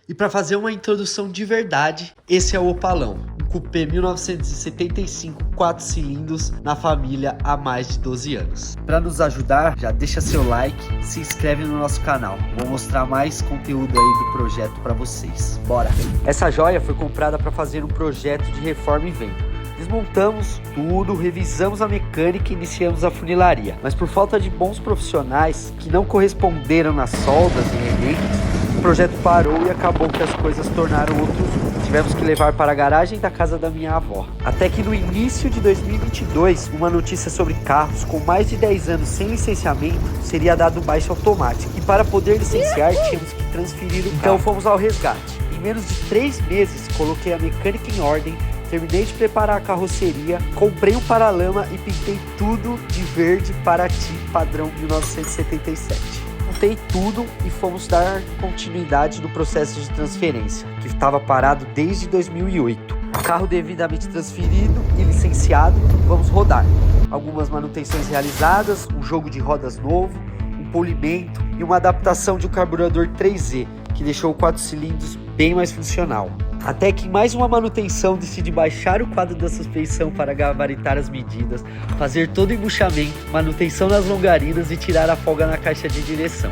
E para fazer uma introdução de verdade, esse é o Opalão, um cupê 1975 4 cilindros na família há mais de 12 anos. Para nos ajudar, já deixa seu like, se inscreve no nosso canal. Vou mostrar mais conteúdo aí do projeto para vocês. Bora! Essa joia foi comprada para fazer um projeto de reforma e venda. Desmontamos tudo, revisamos a mecânica e iniciamos a funilaria. Mas por falta de bons profissionais que não corresponderam nas soldas e remendos, o projeto parou e acabou que as coisas tornaram outros rumos. Tivemos que levar para a garagem da casa da minha avó. Até que no início de 2022, uma notícia sobre carros com mais de 10 anos sem licenciamento seria dado baixa automática. E para poder licenciar, tínhamos que transferir o carro. Então fomos ao resgate. Em menos de 3 meses, coloquei a mecânica em ordem, terminei de preparar a carroceria, comprei um paralama e pintei tudo de verde Paraty padrão 1977. Montei tudo e fomos dar continuidade no processo de transferência, que estava parado desde 2008. Carro devidamente transferido e licenciado, vamos rodar. Algumas manutenções realizadas, um jogo de rodas novo, um polimento e uma adaptação de um carburador 3Z, que deixou o 4 cilindros bem mais funcional. Até que em mais uma manutenção decidi baixar o quadro da suspensão para gabaritar as medidas, fazer todo o embuchamento, manutenção nas longarinas e tirar a folga na caixa de direção.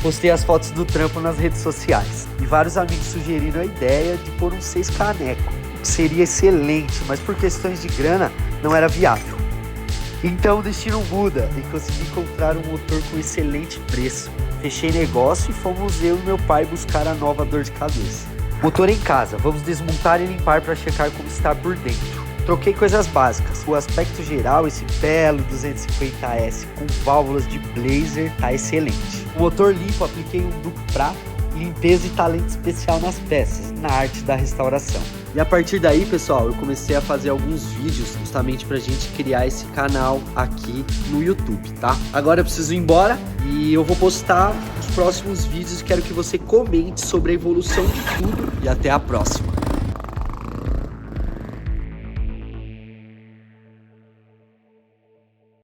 Postei as fotos do trampo nas redes sociais e vários amigos sugeriram a ideia de pôr um 6 caneco, que seria excelente, mas por questões de grana não era viável. Então o destino muda e consegui encontrar um motor com excelente preço. Fechei negócio e fomos eu e meu pai buscar a nova dor de cabeça. Motor em casa, vamos desmontar e limpar para checar como está por dentro. Troquei coisas básicas, o aspecto geral, esse belo 250S com válvulas de blazer tá excelente. O motor limpo, apliquei um duto prata e limpeza e talento especial nas peças, na arte da restauração. E a partir daí, pessoal, eu comecei a fazer alguns vídeos justamente pra gente criar esse canal aqui no YouTube, tá? Agora eu preciso ir embora e eu vou postar os próximos vídeos. Quero que você comente sobre a evolução de tudo e até a próxima.